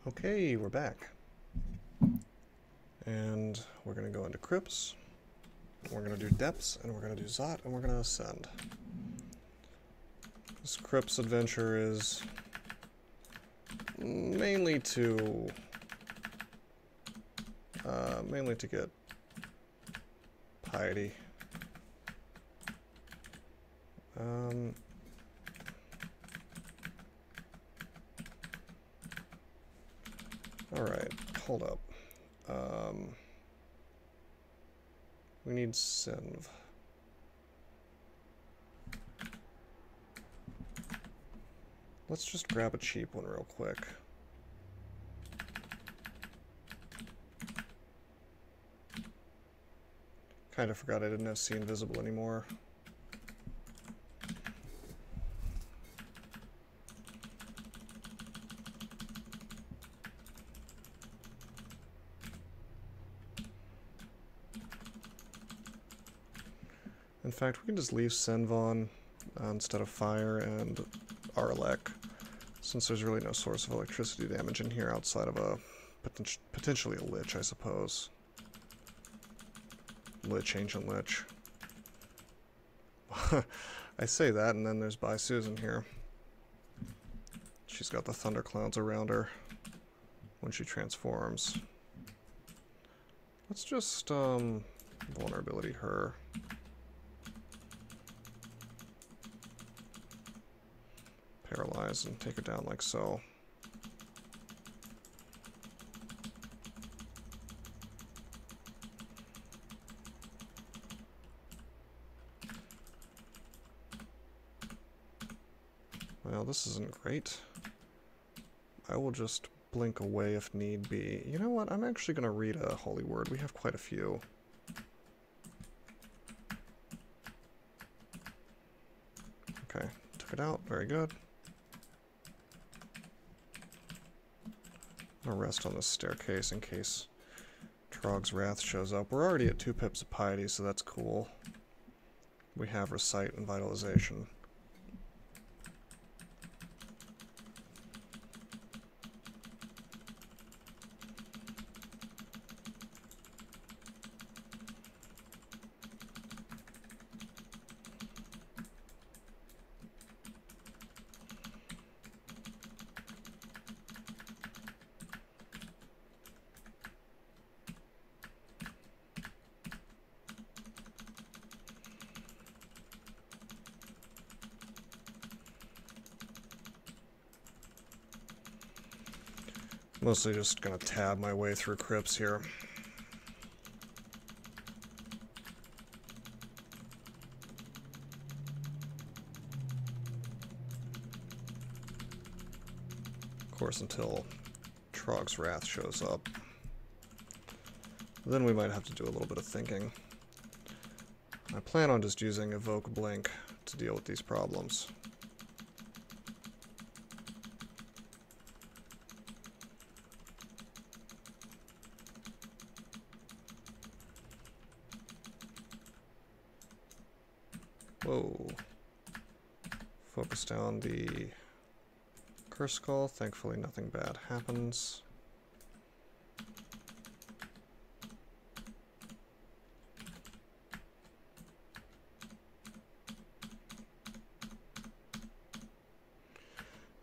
Okay, we're back. And we're going to go into crypts. We're going to do depths, and we're going to do Zot, and we're going to ascend. This crypts adventure is mainly to get piety. Alright, hold up. We need Senv. Let's just grab a cheap one real quick. Kind of forgot I didn't have See Invisible anymore. In fact, we can just leave Senv on instead of Fire and Arlek, since there's really no source of electricity damage in here outside of a potentially a Lich, I suppose. Lich, Ancient Lich. I say that, and then there's Bai Susan here. She's got the thunder clouds around her when she transforms. Let's just vulnerability her. Paralyze and take her down like so. Well, this isn't great. I will just blink away if need be. You know what? I'm actually going to read a holy word. We have quite a few. Okay, took it out. Very good. I'm going to rest on this staircase in case Trog's Wrath shows up. We're already at 2 pips of piety, so that's cool. We have Recite and Vitalization. Mostly just gonna tab my way through crypts here. Of course, until Trog's Wrath shows up. Then we might have to do a little bit of thinking. I plan on just using Evoke Blink to deal with these problems. Whoa. Focus down the Curse Skull. Thankfully nothing bad happens.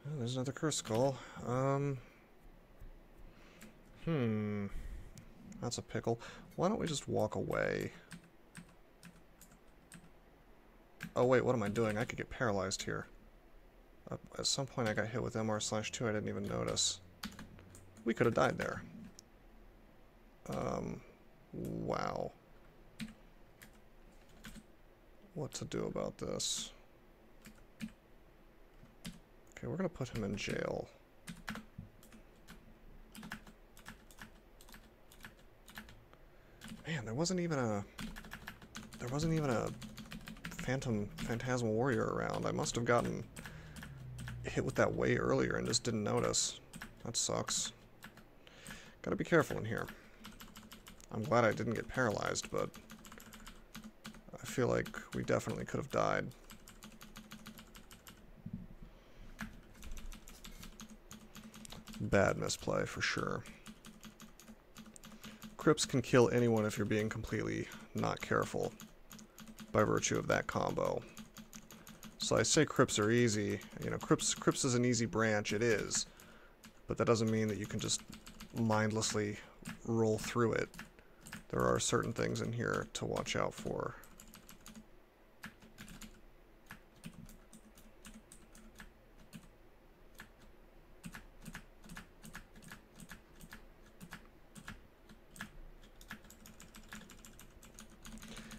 Oh, there's another Curse Skull. That's a pickle. Why don't we just walk away? Oh wait, what am I doing? I could get paralyzed here. At some point I got hit with MR/2, I didn't even notice. We could have died there. Wow. What to do about this? Okay, we're gonna put him in jail. Man, there wasn't even a Phantasmal Warrior around. I must have gotten hit with that way earlier and just didn't notice. That sucks. Gotta be careful in here. I'm glad I didn't get paralyzed, but I feel like we definitely could have died. Bad misplay for sure. Crypts can kill anyone if you're being completely not careful by virtue of that combo. So I say crypts are easy. You know, crypts is an easy branch, it is. But that doesn't mean that you can just mindlessly roll through it. There are certain things in here to watch out for.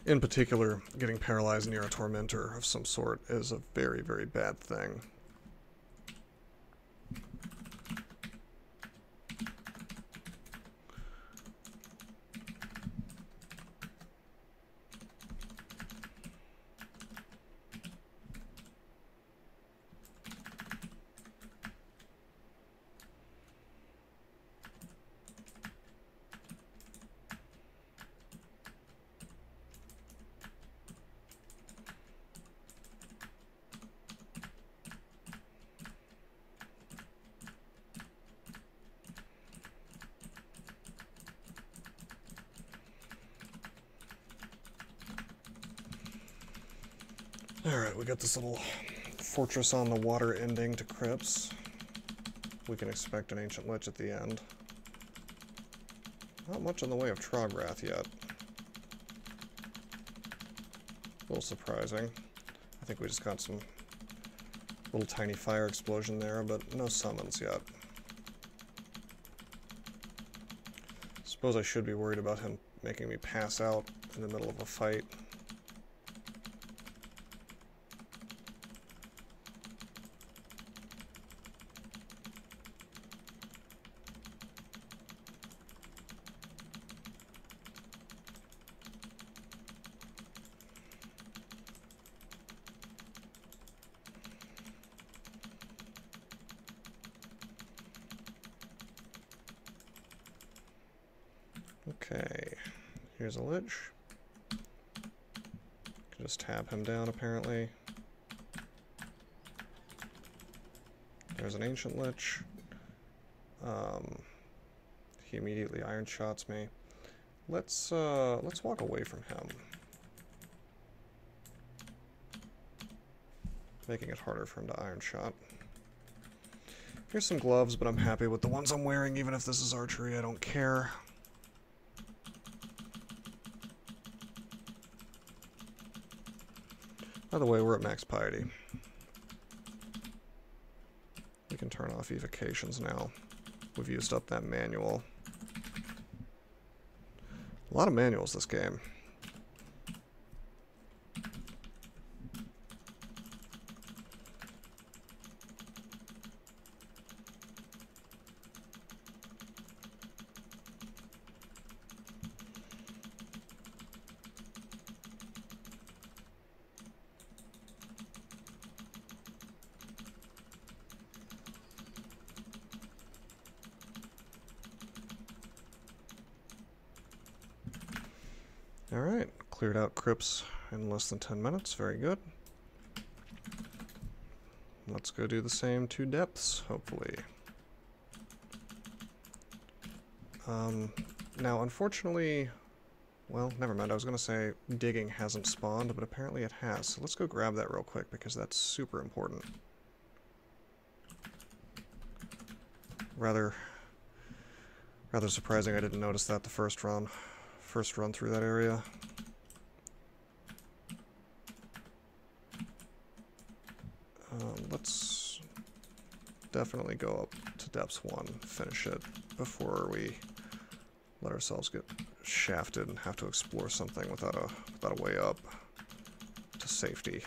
In particular, getting paralyzed near a tormentor of some sort is a very, very bad thing. Alright, we got this little fortress on the water ending to crypts. We can expect an ancient lich at the end. Not much in the way of Trograth yet. A little surprising. I think we just got some little tiny fire explosion there, but no summons yet. Suppose I should be worried about him making me pass out in the middle of a fight. Okay, here's a lich. Can just tab him down apparently. There's an ancient lich. He immediately iron shots me. Let's walk away from him. Making it harder for him to iron shot. Here's some gloves, but I'm happy with the ones I'm wearing, even if this is archery, I don't care. By the way, we're at max piety. We can turn off evocations now. We've used up that manual. A lot of manuals this game. Alright, cleared out crypts in less than 10 minutes. Very good. Let's go do the same to depths, hopefully. Now, unfortunately, well, never mind. I was going to say digging hasn't spawned, but apparently it has. So let's go grab that real quick because that's super important. Rather surprising I didn't notice that the first run through that area. Let's definitely go up to depths 1, finish it before we let ourselves get shafted and have to explore something without a way up to safety.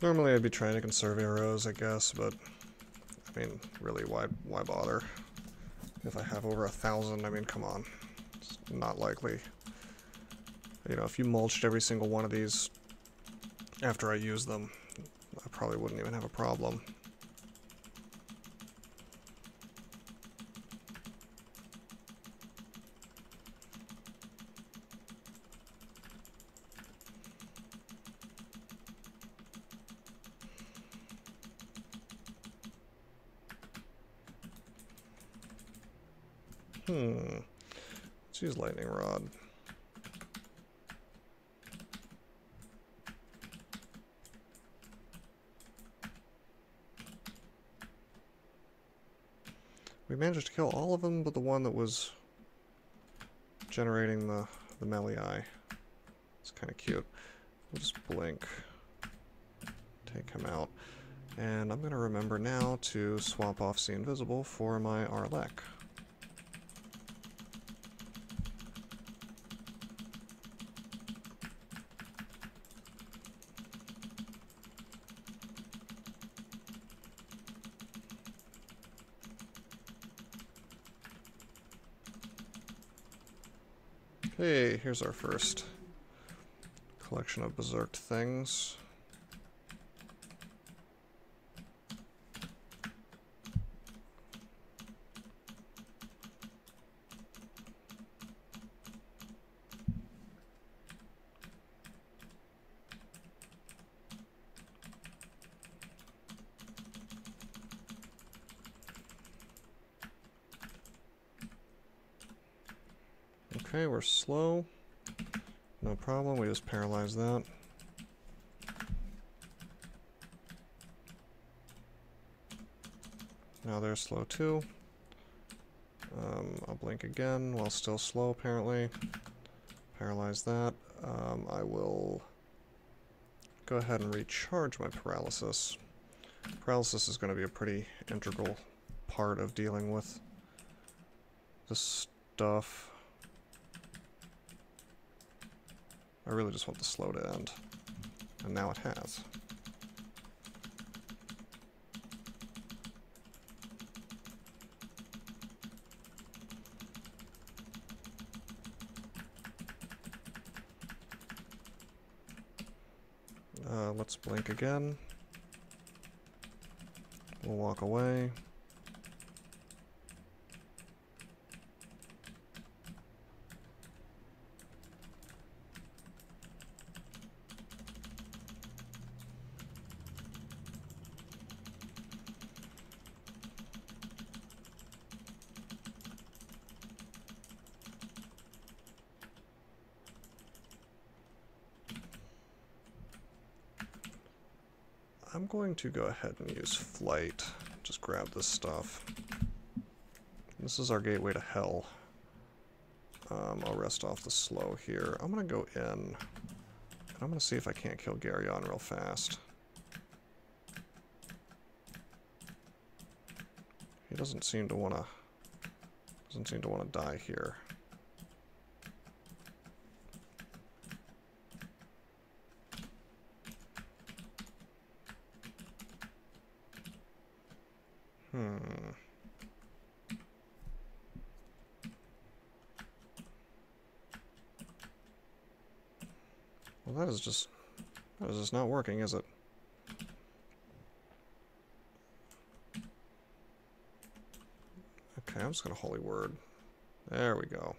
Normally I'd be trying to conserve arrows, I guess, but I mean, really, why bother? If I have over 1,000, I mean, come on. It's not likely. You know, if you mulched every single one of these after I use them, I probably wouldn't even have a problem. Let's use lightning rod. We managed to kill all of them but the one that was generating the melee eye. It's kind of cute. We'll just blink. Take him out. And I'm going to remember now to swap off See Invisible for my Arlec. Hey, here's our first collection of berserked things. Okay, we're slow. No problem, we just paralyze that. Now they're slow too. I'll blink again while still slow apparently. Paralyze that. I will go ahead and recharge my paralysis. Paralysis is going to be a pretty integral part of dealing with this stuff. I really just want the slow to end. And now it has. Let's blink again. We'll walk away. I'm going to go ahead and use flight. Just grab this stuff. This is our gateway to hell. I'll rest off the slow here. I'm going to go in. And I'm going to see if I can't kill Garyon real fast. He doesn't seem to want to die here. Well, that is just not working, is it? Okay, I'm just gonna Holy Word. There we go.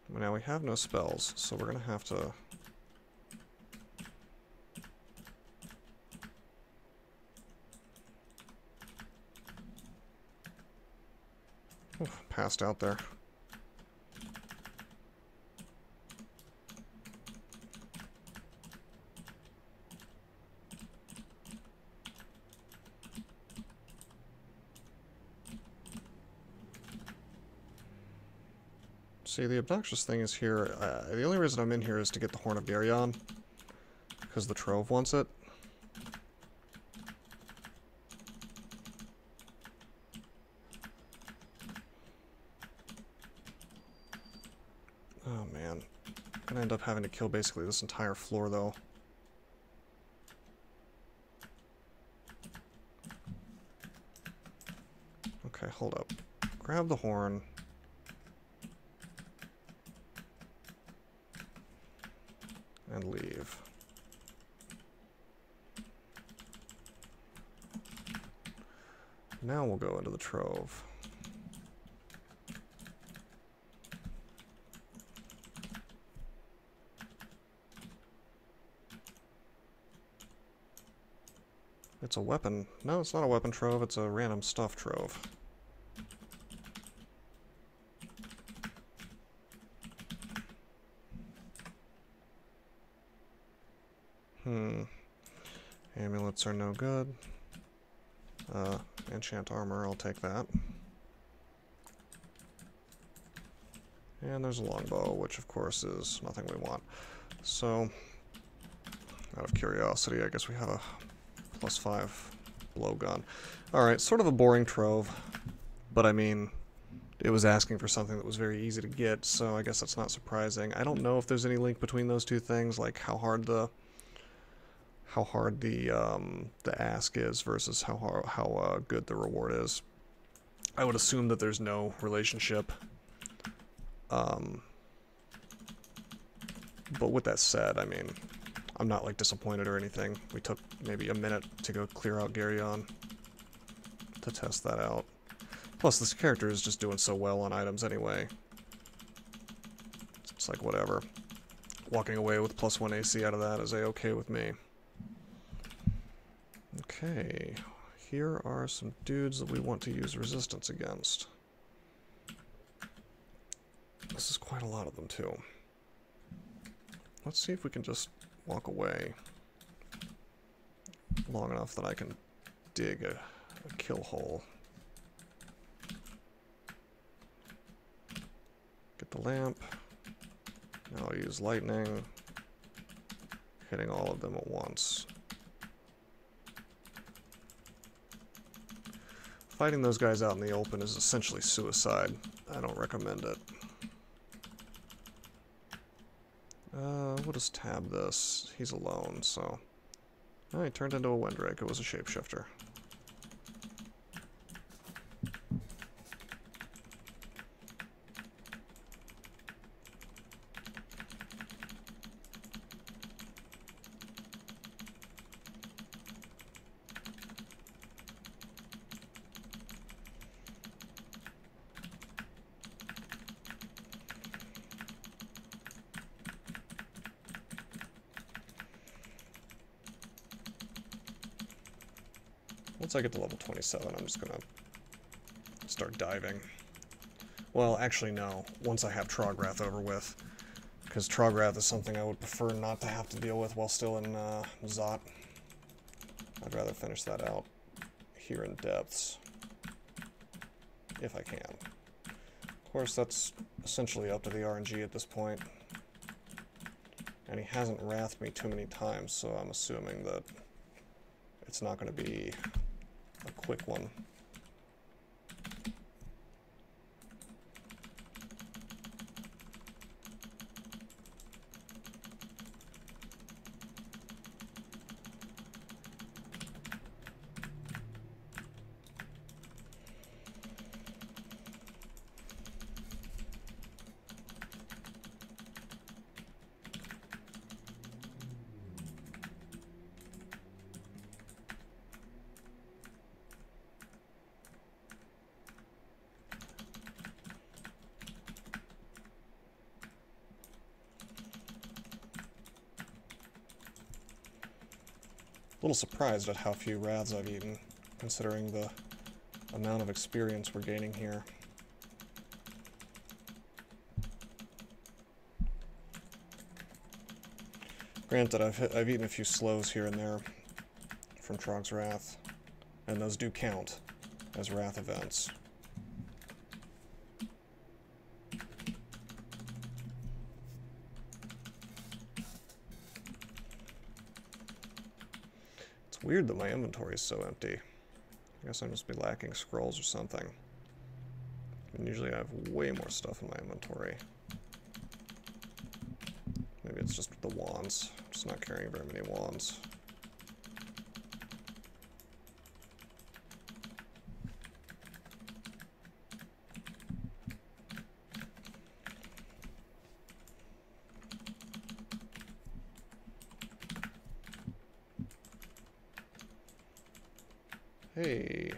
Now we have no spells, so we're gonna have to... Oof, passed out there. See, the obnoxious thing is here, the only reason I'm in here is to get the Horn of Garyon, because the Trove wants it. Oh man, I'm gonna end up having to kill basically this entire floor though. Okay, hold up. Grab the horn. And leave. Now we'll go into the trove. It's a weapon. No, it's not a weapon trove, it's a random stuff trove. Amulets are no good. Enchant armor, I'll take that. And there's a longbow, which of course is nothing we want. So, out of curiosity, I guess we have a +5 blowgun. Alright, sort of a boring trove, but I mean, it was asking for something that was very easy to get, so I guess that's not surprising. I don't know if there's any link between those two things, like how hard the ask is versus how good the reward is. I would assume that there's no relationship. But with that said, I mean, I'm not like disappointed or anything. We took maybe a minute to go clear out Garyon to test that out. Plus, this character is just doing so well on items anyway. It's like whatever. Walking away with +1 AC out of that is a-okay with me. Okay, here are some dudes that we want to use resistance against. This is quite a lot of them, too. Let's see if we can just walk away long enough that I can dig a kill hole. Get the lamp. Now I'll use lightning, hitting all of them at once. Fighting those guys out in the open is essentially suicide. I don't recommend it. We'll just tab this. He's alone, so... Oh, he turned into a Windrake. It was a shapeshifter. Once I get to level 27, I'm just gonna start diving. Well, actually, no. Once I have Trograth over with. Because Trograth is something I would prefer not to have to deal with while still in Zot. I'd rather finish that out here in depths. If I can. Of course, that's essentially up to the RNG at this point. And he hasn't wrathed me too many times, so I'm assuming that it's not going to be a quick one. A little surprised at how few Wraths I've eaten, considering the amount of experience we're gaining here. Granted, I've eaten a few slows here and there from Trog's Wrath, and those do count as Wrath events. It's weird that my inventory is so empty. I guess I must be lacking scrolls or something. And usually I have way more stuff in my inventory. Maybe it's just the wands. I'm just not carrying very many wands. Hey.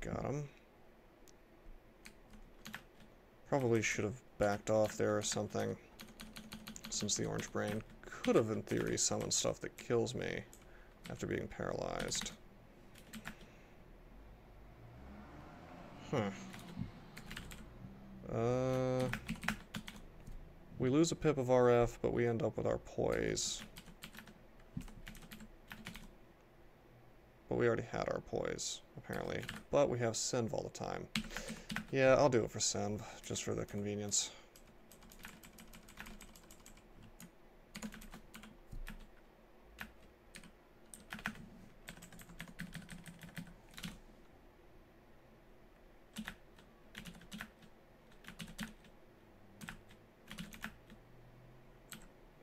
Got him. Probably should have backed off there or something, since the orange brain could have, in theory, summoned stuff that kills me after being paralyzed. Huh. We lose a pip of RF, but we end up with our poise. But we already had our poise, apparently. But we have Senv all the time. Yeah, I'll do it for Senv, just for the convenience.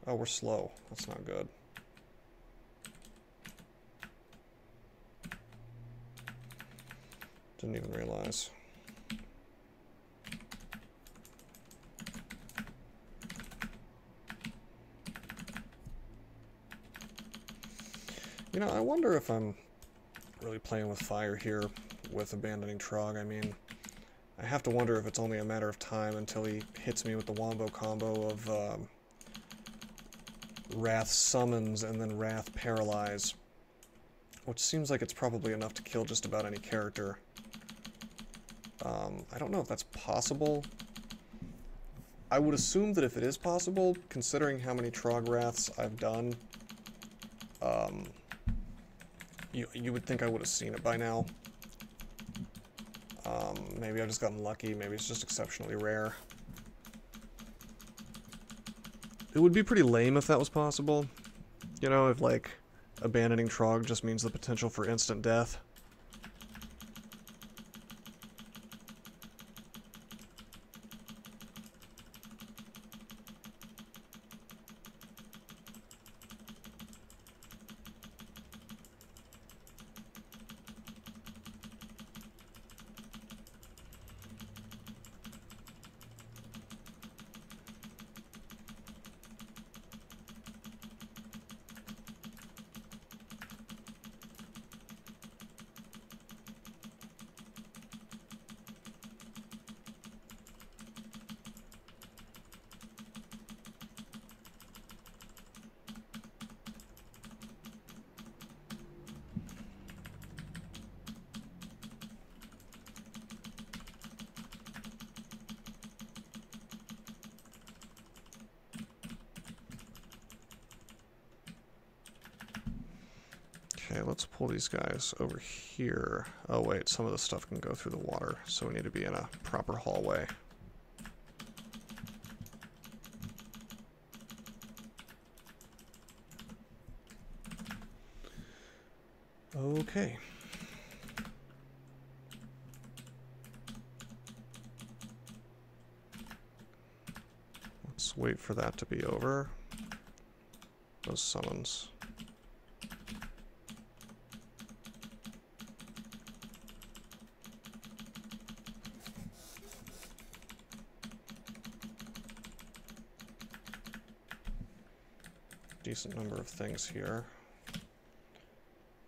Oh, we're slow. That's not good. Didn't even realize. You know, I wonder if I'm really playing with fire here with abandoning Trog. I mean, I have to wonder if it's only a matter of time until he hits me with the Wombo combo of Wrath Summons and then Wrath Paralyze, which seems like it's probably enough to kill just about any character. I don't know if that's possible. I would assume that if it is possible, considering how many Trog Wraths I've done, you would think I would have seen it by now. Maybe I've just gotten lucky, maybe it's just exceptionally rare. It would be pretty lame if that was possible. You know, if, like, abandoning Trog just means the potential for instant death. Okay, let's pull these guys over here. Oh wait, some of the stuff can go through the water, so we need to be in a proper hallway. Okay. Let's wait for that to be over. Those summons. Decent number of things here.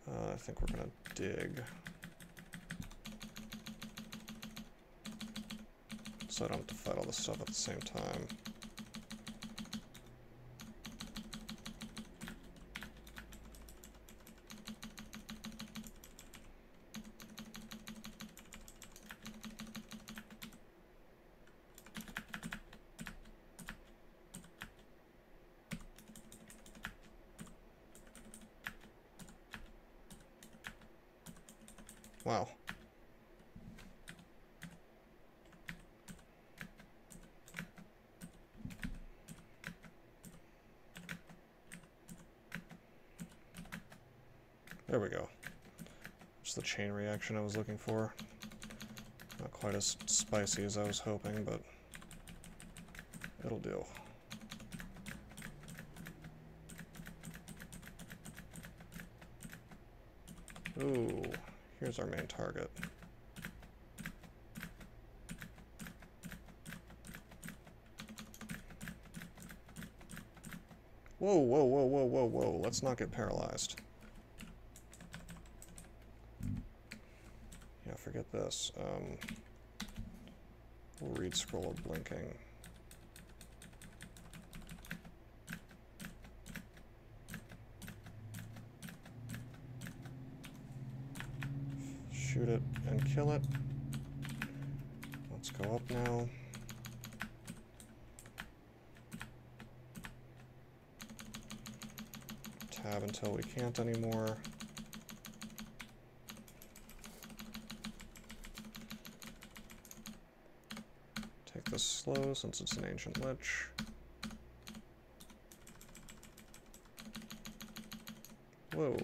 I think we're gonna dig. So I don't have to fight all this stuff at the same time. Wow. There we go. Just the chain reaction I was looking for. Not quite as spicy as I was hoping, but it'll do. Ooh, here's our main target. Whoa, whoa, whoa, whoa, whoa, whoa. Let's not get paralyzed. forget this. We'll read Scroll of Blinking. Shoot it and kill it. Let's go up now. Tab until we can't anymore. Take this slow since it's an ancient lich. Whoa.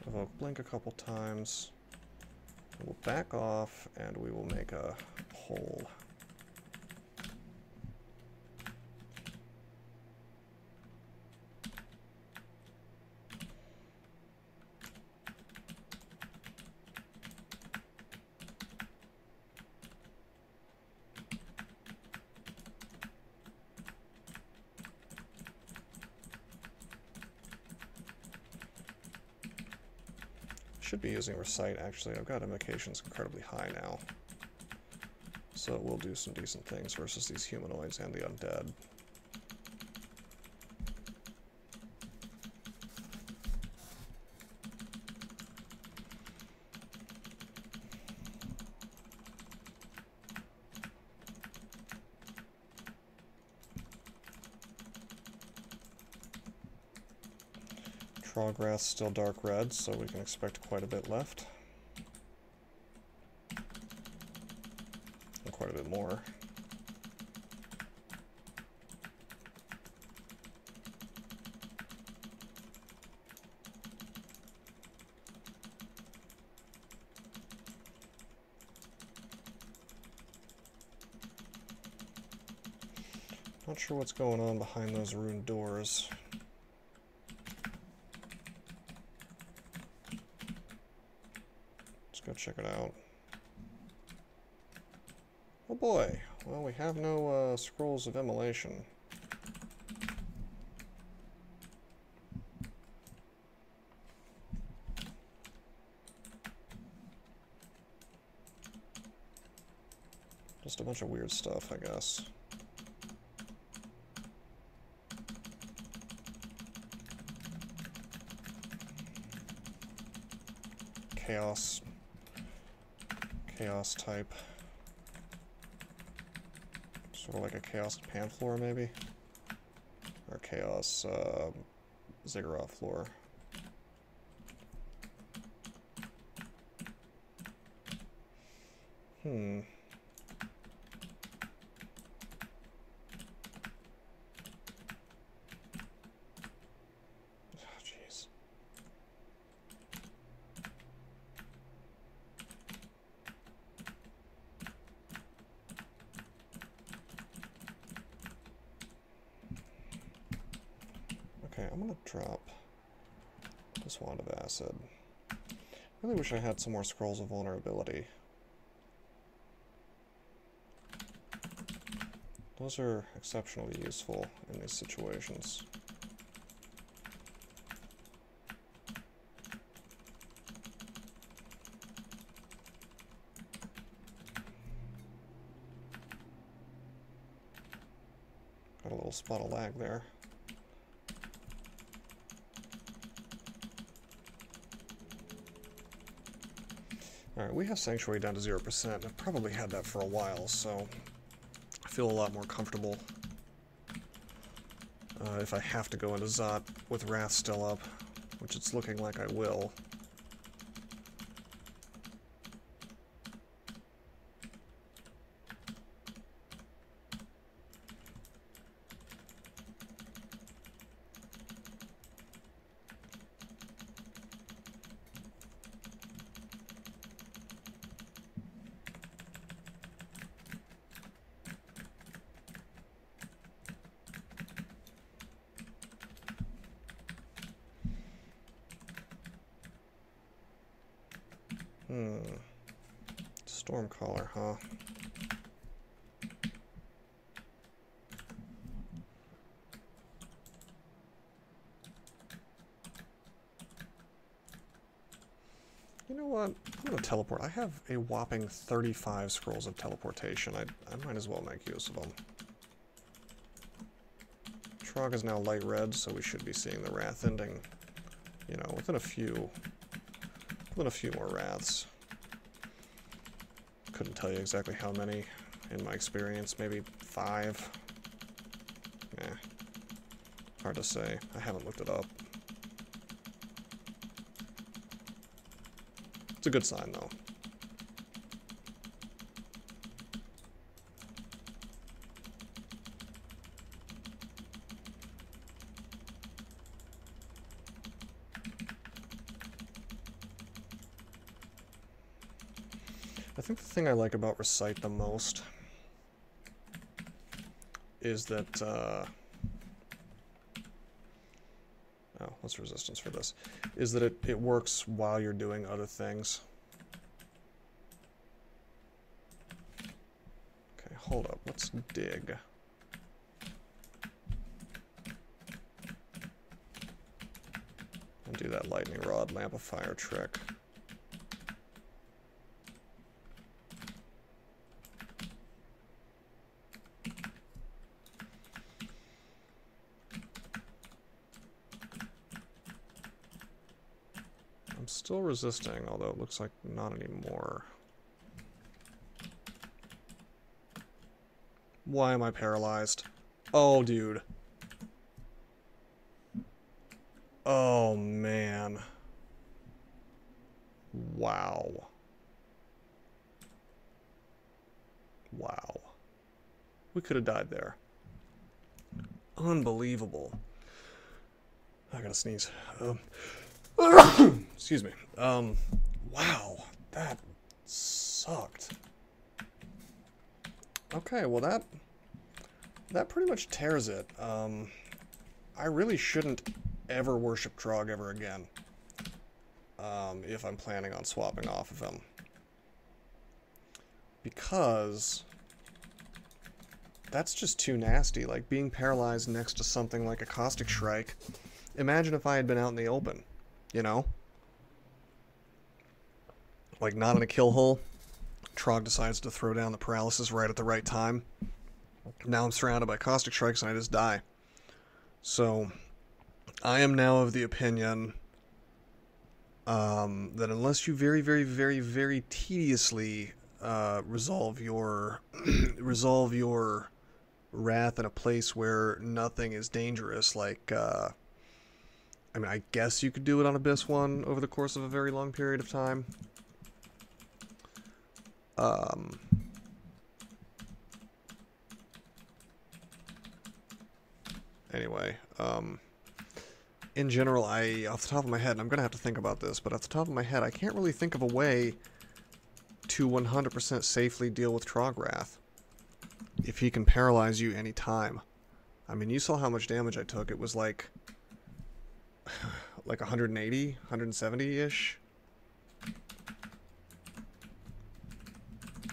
Evoke blink a couple times. We'll back off and we will make a hole. Should be using Recite, actually. I've got invocations incredibly high now. So it will do some decent things versus these humanoids and the undead. Trawgrass still dark red, so we can expect quite a bit left. And quite a bit more. Not sure what's going on behind those ruined doors. Go check it out. Oh boy, well, we have no scrolls of immolation. Just a bunch of weird stuff, I guess. Chaos type. Sort of like a Chaos Panflora, maybe? Or Chaos Ziggurat floor. Oh, jeez. Okay, I'm gonna drop this Wand of Acid. I really wish I had some more Scrolls of Vulnerability. Those are exceptionally useful in these situations. Got a little spot of lag there. Alright, we have Sanctuary down to 0%. I've probably had that for a while, so I feel a lot more comfortable if I have to go into Zot with Wrath still up, which it's looking like I will. Stormcaller, huh? You You know what? I'm going to teleport. I have a whopping 35 scrolls of teleportation. I might as well make use of them. Trog is now light red, so we should be seeing the Wrath ending, you know, within a few more Wraths. Couldn't tell you exactly how many in my experience, maybe 5. Eh, hard to say. I haven't looked it up. It's a good sign, though. I think the thing I like about Recite the most is that, oh, what's resistance for this? Is that it works while you're doing other things. Okay, hold up, let's dig. And do that lightning rod lamplifier trick. I'm still resisting, although it looks like not anymore. Why am I paralyzed? Oh, dude. Oh, man. Wow. Wow. We could have died there. Unbelievable. I gotta sneeze. Excuse me. Wow. That sucked. Okay, well that pretty much tears it. I really shouldn't ever worship Trog ever again. If I'm planning on swapping off of him. Because that's just too nasty. Like, being paralyzed next to something like a Caustic Strike. Imagine if I had been out in the open, you know? Like, not in a kill hole. Trog decides to throw down the paralysis right at the right time. Now I'm surrounded by Caustic Strikes and I just die. So, I am now of the opinion that unless you very, very, very, very tediously resolve your wrath in a place where nothing is dangerous, like, I mean, I guess you could do it on Abyss 1 over the course of a very long period of time. Anyway, in general, off the top of my head, and I'm going to have to think about this, but off the top of my head, I can't really think of a way to 100% safely deal with Trog Wrath if he can paralyze you any time. I mean, you saw how much damage I took. It was like 180, 170-ish.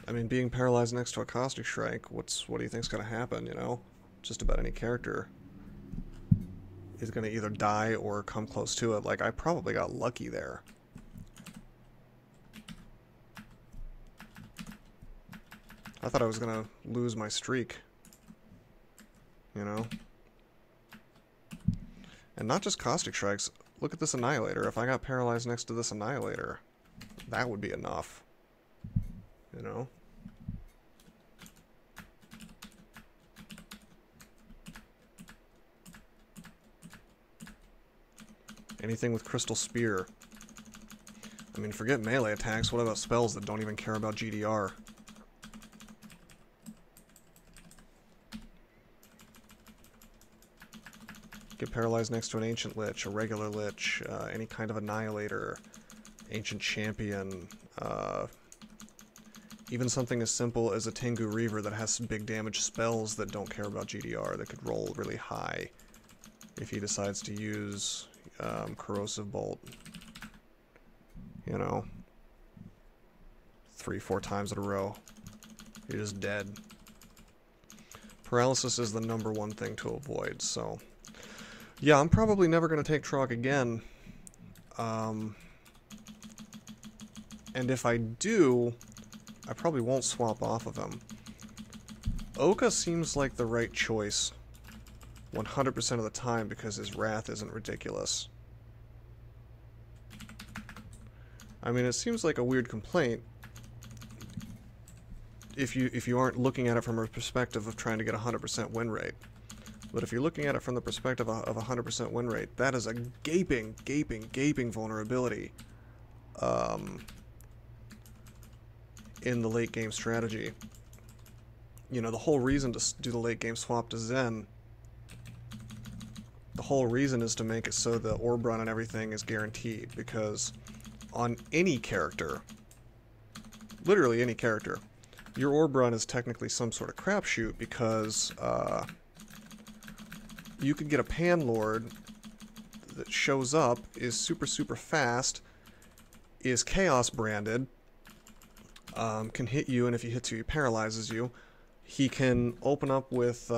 I mean, being paralyzed next to a Caustic Strike, what do you think's going to happen, you know? Just about any character is going to either die or come close to it. Like, I probably got lucky there. I thought I was going to lose my streak. You know? And not just Caustic Strikes. Look at this Annihilator. If I got paralyzed next to this Annihilator, that would be enough. You know? Anything with Crystal Spear. I mean, forget melee attacks. What about spells that don't even care about GDR? Get paralyzed next to an Ancient Lich, a regular Lich, any kind of Annihilator, Ancient Champion, even something as simple as a Tengu Reaver that has some big damage spells that don't care about GDR, that could roll really high if he decides to use Corrosive Bolt. You know, 3-4 times in a row. You're just dead. Paralysis is the #1 thing to avoid, so... Yeah, I'm probably never going to take Trog again. And if I do, I probably won't swap off of him. Oka seems like the right choice 100% of the time because his wrath isn't ridiculous. I mean, it seems like a weird complaint if you aren't looking at it from a perspective of trying to get a 100% win rate. But if you're looking at it from the perspective of a 100% win rate, that is a gaping, gaping, gaping vulnerability in the late game strategy. You know, the whole reason to do the late game swap to Zen, the whole reason is to make it so the orb run and everything is guaranteed, because on any character, literally any character, your orb run is technically some sort of crapshoot, because you could get a Panlord that shows up, is super, super fast, is Chaos branded, can hit you, and if he hits you, he paralyzes you. He can open up with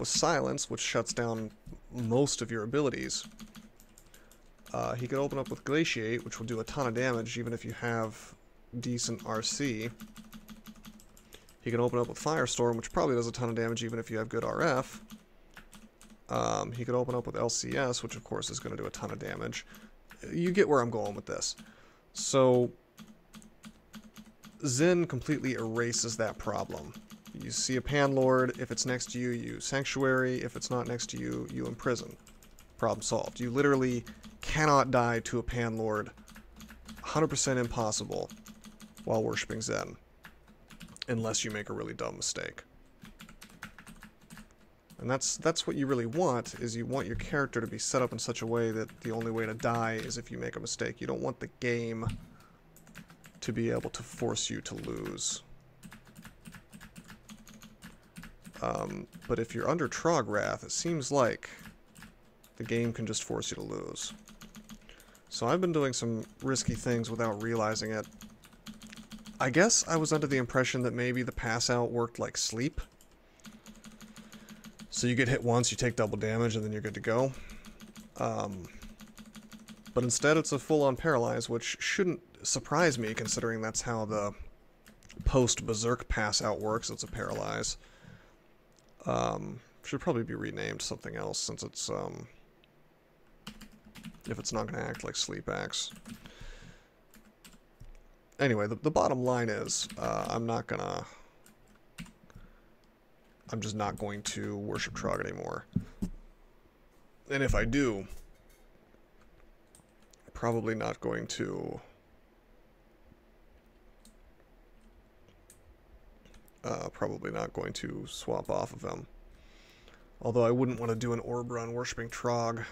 Silence, which shuts down most of your abilities. He could open up with Glaciate, which will do a ton of damage even if you have decent RC. He can open up with Firestorm, which probably does a ton of damage even if you have good RF. He could open up with LCS, which of course is going to do a ton of damage. You get where I'm going with this. So Zen completely erases that problem. You see a Panlord, if it's next to you, you Sanctuary. If it's not next to you, you Imprison. Problem solved. You literally cannot die to a Panlord. 100% impossible while worshipping Zen. Unless you make a really dumb mistake. And that's what you really want, is you want your character to be set up in such a way that the only way to die is if you make a mistake. You don't want the game to be able to force you to lose. But if you're under Trog Wrath, it seems like the game can just force you to lose. So I've been doing some risky things without realizing it. I guess I was under the impression that maybe the pass out worked like sleep. So you get hit once, you take double damage, and then you're good to go. But instead it's a full-on paralyze, which shouldn't surprise me considering that's how the post-Berserk pass out works. It's a paralyze. Should probably be renamed something else since it's, if it's not going to act like Sleep Axe. Anyway, the bottom line is, I'm just not going to worship Trog anymore. And if I do, probably not going to swap off of him. Although I wouldn't want to do an orb run worshipping Trog,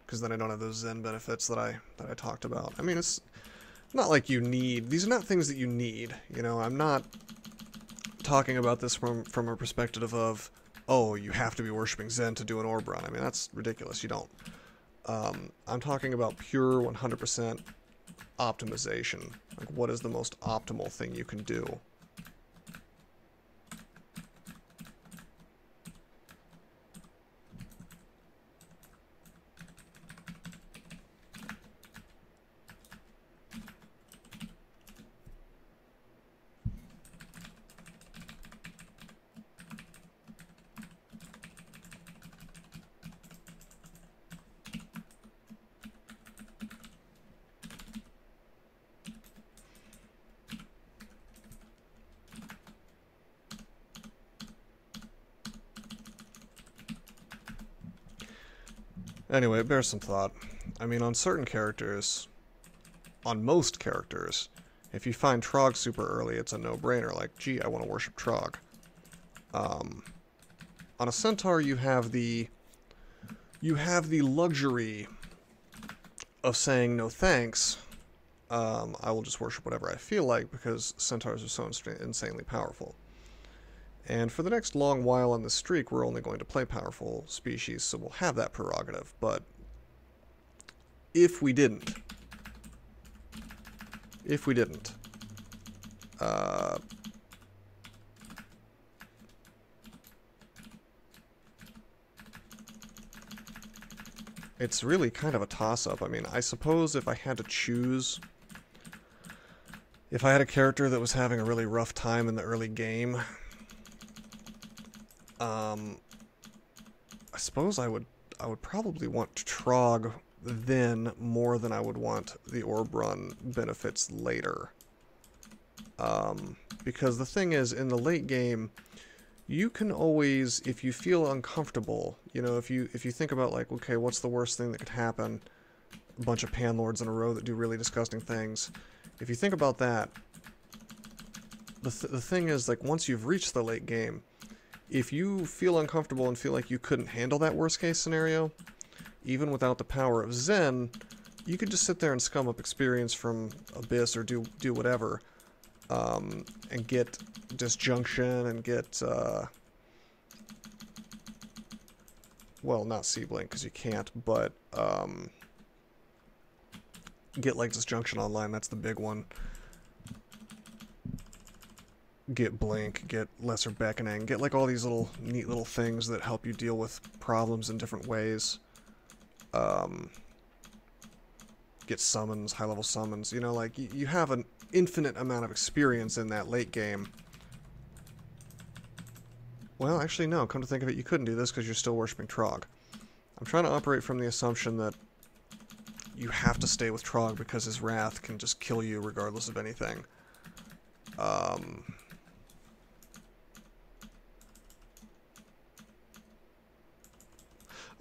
because then I don't have those Zen benefits that I talked about. I mean, it's not like you need, these are not things that you need, you know. I'm not talking about this from a perspective of, oh, you have to be worshipping Zen to do an orb run. I mean, that's ridiculous. You don't. I'm talking about pure 100% optimization. Like, what is the most optimal thing you can do? Anyway, it bears some thought. I mean, on certain characters, on most characters, if you find Trog super early, it's a no-brainer. Like, gee, I want to worship Trog. On a Centaur, you have the luxury of saying no thanks. I will just worship whatever I feel like because Centaurs are so insanely powerful. And for the next long while on this streak, we're only going to play powerful species, so we'll have that prerogative. But if we didn't, It's really kind of a toss-up. I mean, I suppose if I had to choose, if I had a character that was having a really rough time in the early game, I suppose I would probably want Trog then more than I would want the Orb Run benefits later. Because the thing is, in the late game, you can always, if you feel uncomfortable, you know, if you think about like, okay, what's the worst thing that could happen? A bunch of Panlords in a row that do really disgusting things. If you think about that, the thing is, like, once you've reached the late game, if you feel uncomfortable and feel like you couldn't handle that worst case scenario, even without the power of Zen, you could just sit there and scum up experience from Abyss or do whatever, and get Disjunction and get, well, not C-Blink, because you can't, but, get, like, Disjunction online, that's the big one. Get Blink, get Lesser Beckoning, get, like, all these little, neat little things that help you deal with problems in different ways. Get summons, high-level summons, you know, like, you have an infinite amount of experience in that late game. Well, actually, no, come to think of it, you couldn't do this because you're still worshipping Trog. I'm trying to operate from the assumption that you have to stay with Trog because his wrath can just kill you regardless of anything.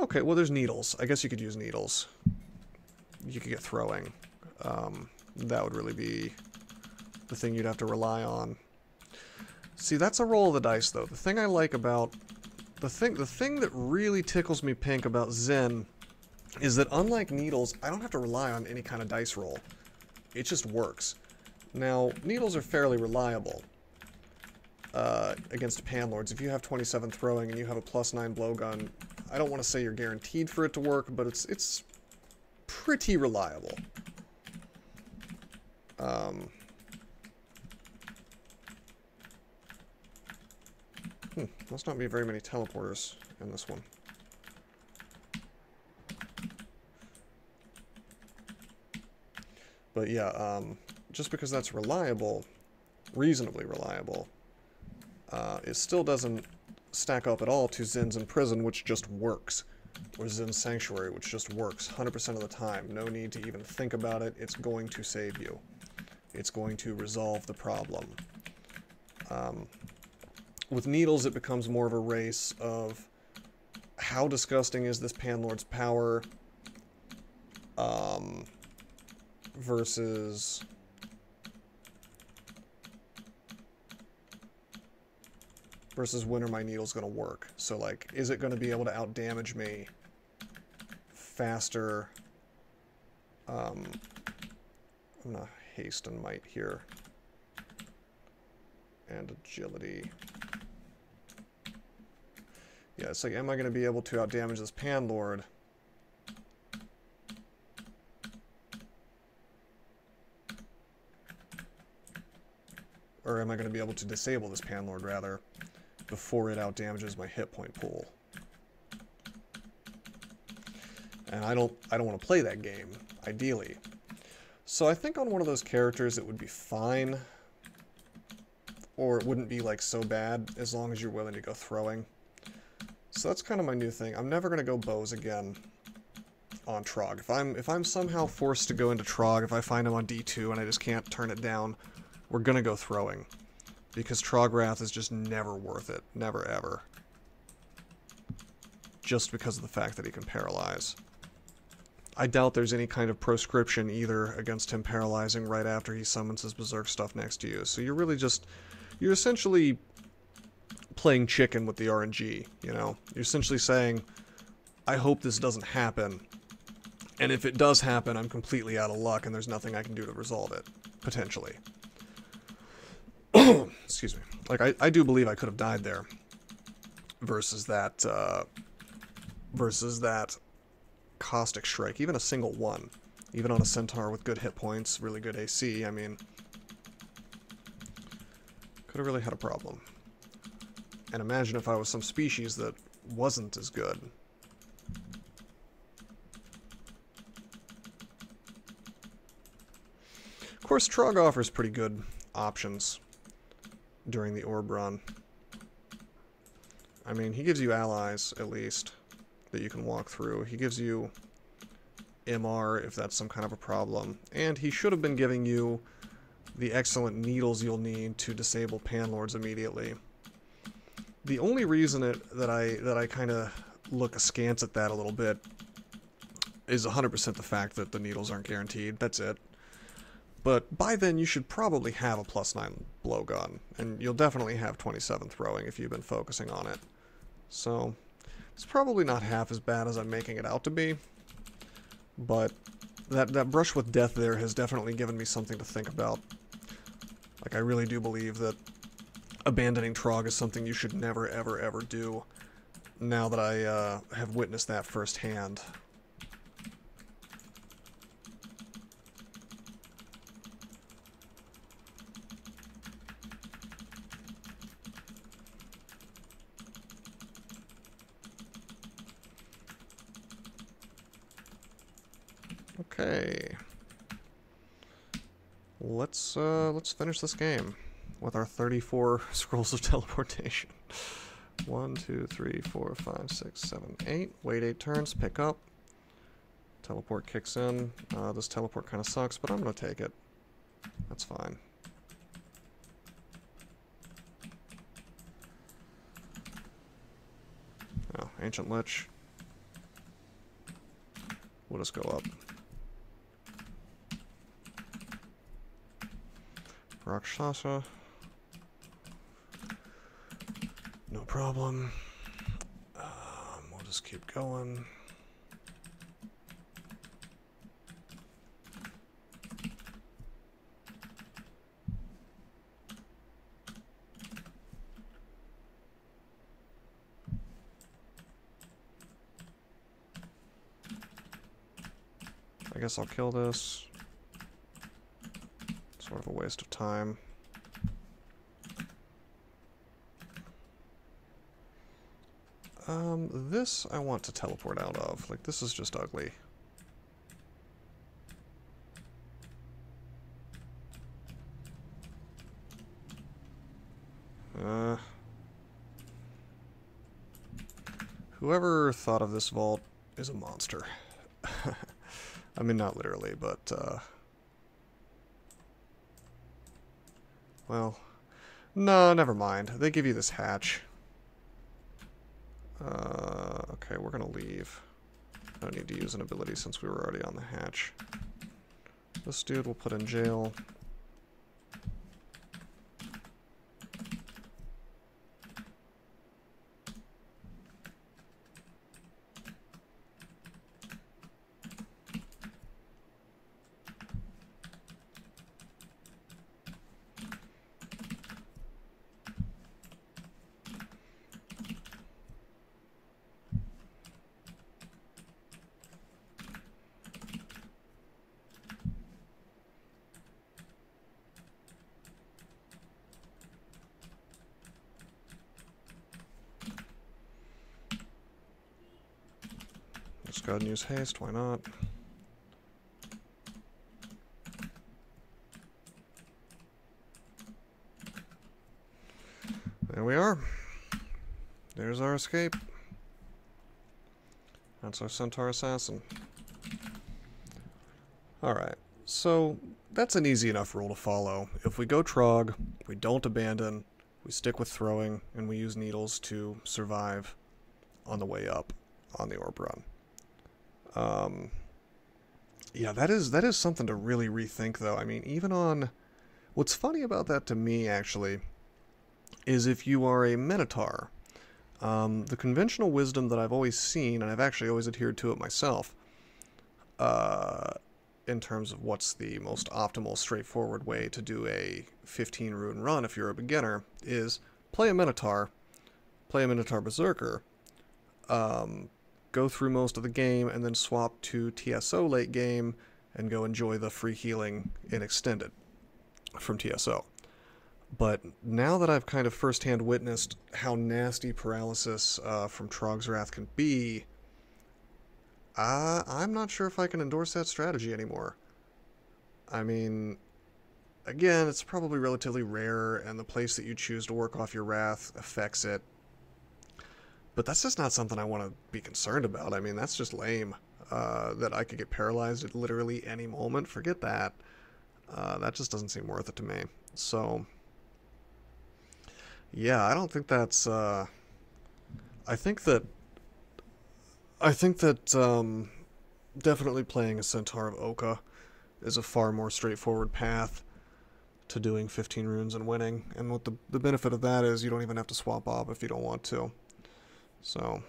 Okay, well, there's needles. I guess you could use needles. You could get throwing. That would really be the thing you'd have to rely on. See, that's a roll of the dice, though. The thing I like about... The thing that really tickles me pink about Zen is that, unlike needles, I don't have to rely on any kind of dice roll. It just works. Now, needles are fairly reliable against Panlords. If you have 27 throwing and you have a +9 blowgun, I don't want to say you're guaranteed for it to work, but it's pretty reliable. Must not be very many teleporters in this one. But yeah, just because that's reliable, reasonably reliable, it still doesn't stack up at all to Zen's Imprison, which just works. Or Zen's Sanctuary, which just works 100% of the time. No need to even think about it. It's going to save you. It's going to resolve the problem. With needles, it becomes more of a race of how disgusting is this Panlord's power versus when are my needles going to work. So, like, is it going to be able to outdamage me faster? I'm going to haste and might here. And agility. Yeah, it's like, am I going to be able to outdamage this Panlord? Or am I going to be able to disable this Panlord, rather, before it outdamages my hit point pool? And I don't want to play that game, ideally. So I think on one of those characters it would be fine. Or it wouldn't be, like, so bad, as long as you're willing to go throwing. So that's kind of my new thing. I'm never going to go bows again on Trog. If I'm somehow forced to go into Trog, if I find him on D2 and I just can't turn it down, we're going to go throwing. Because Trog Wrath is just never worth it. Never, ever. Just because of the fact that he can paralyze. I doubt there's any kind of proscription either against him paralyzing right after he summons his Berserk stuff next to you. So you're really just... You're essentially playing chicken with the RNG, you know? You're essentially saying, I hope this doesn't happen, and if it does happen, I'm completely out of luck and there's nothing I can do to resolve it, potentially. Excuse me. Like, I do believe I could have died there, versus that Caustic Strike, even a single one, even on a Centaur with good hit points, really good AC, I mean, could have really had a problem. And imagine if I was some species that wasn't as good. course, Trog offers pretty good options during the orb run. I mean, he gives you allies, at least, that you can walk through. He gives you MR if that's some kind of a problem. And he should have been giving you the excellent needles you'll need to disable Panlords immediately. The only reason that I kind of look askance at that a little bit is 100% the fact that the needles aren't guaranteed. That's it. But by then you should probably have a +9 blowgun, and you'll definitely have 27 throwing if you've been focusing on it. So it's probably not half as bad as I'm making it out to be, but that brush with death there has definitely given me something to think about. Like, I really do believe that abandoning Trog is something you should never, ever, ever do, now that I have witnessed that firsthand. Okay. Let's finish this game with our 34 scrolls of teleportation. 1, 2, 3, 4, 5, 6, 7, 8. Wait 8 turns, pick up. Teleport kicks in. This teleport kind of sucks, but I'm going to take it. That's fine. Oh, Ancient Lich. We'll just go up. Rakshasa. No problem. We'll just keep going. I guess I'll kill this. Sort of a waste of time. This I want to teleport out of. Like, this is just ugly. Whoever thought of this vault is a monster. I mean, not literally, but, well, no, never mind. They give you this hatch. Okay, we're gonna leave. I don't need to use an ability since we were already on the hatch. This dude we'll put in jail. Just go ahead and use haste, why not? There we are. There's our escape. That's our Centaur assassin. Alright, so that's an easy enough rule to follow. If we go Trog, we don't abandon, we stick with throwing, and we use needles to survive on the way up on the orb run. Yeah, that is something to really rethink, though. I mean, even on... What's funny about that to me, actually, is if you are a Minotaur, the conventional wisdom that I've always seen, and I've actually always adhered to it myself, in terms of what's the most optimal, straightforward way to do a 15 rune run if you're a beginner, is play a Minotaur Berserker, go through most of the game, and then swap to TSO late game, and go enjoy the free healing in Extended from TSO. But now that I've kind of firsthand witnessed how nasty paralysis from Trog's Wrath can be, I'm not sure if I can endorse that strategy anymore. I mean, again, it's probably relatively rare, and the place that you choose to work off your wrath affects it. But that's just not something I want to be concerned about. I mean, that's just lame. That I could get paralyzed at literally any moment. Forget that. That just doesn't seem worth it to me. So, yeah, I don't think that's. I think that. Definitely playing a Centaur of Oka is a far more straightforward path to doing 15 runes and winning. And what the benefit of that is, you don't even have to swap op if you don't want to. So,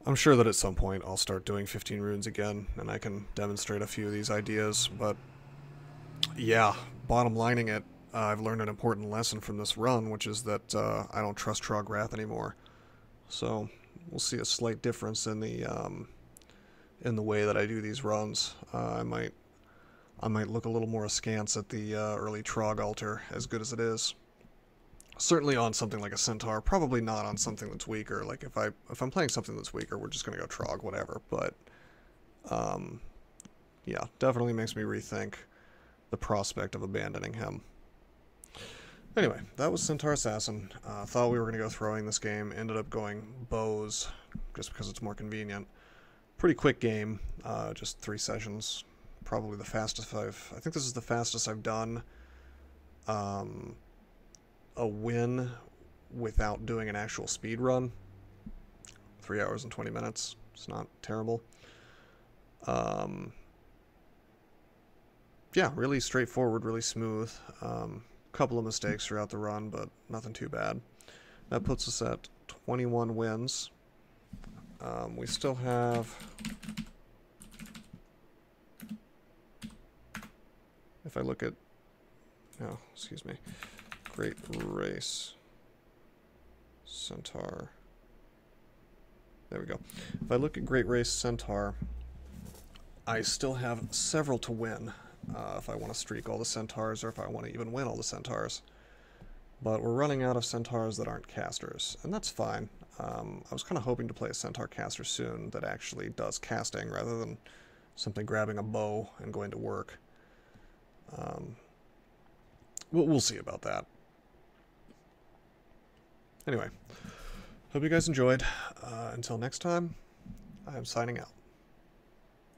I'm sure that at some point I'll start doing 15 runes again, and I can demonstrate a few of these ideas, but yeah, bottom lining it, I've learned an important lesson from this run, which is that I don't trust Trogwrath anymore. So, we'll see a slight difference in the way that I do these runs. I might look a little more askance at the early Trog altar, as good as it is. Certainly on something like a Centaur, probably not on something that's weaker. Like if I'm playing something that's weaker, we're just gonna go Trog, whatever. But yeah, definitely makes me rethink the prospect of abandoning him. Anyway, that was Centaur Assassin. Thought we were gonna go throwing this game, ended up going bows, just because it's more convenient. Pretty quick game, just 3 sessions. Probably the fastest I think this is the fastest I've done a win without doing an actual speed run. 3 hours and 20 minutes. It's not terrible. Yeah, really straightforward, really smooth. Couple of mistakes throughout the run, but nothing too bad. That puts us at 21 wins. We still have... If I look at... No, excuse me. Great Race Centaur. There we go. If I look at Great Race Centaur, I still have several to win. If I want to streak all the Centaurs, or if I want to even win all the Centaurs. But we're running out of Centaurs that aren't casters, and that's fine. I was kind of hoping to play a Centaur caster soon that actually does casting, rather than simply grabbing a bow and going to work. We'll see about that. Anyway, hope you guys enjoyed. Until next time, I'm signing out.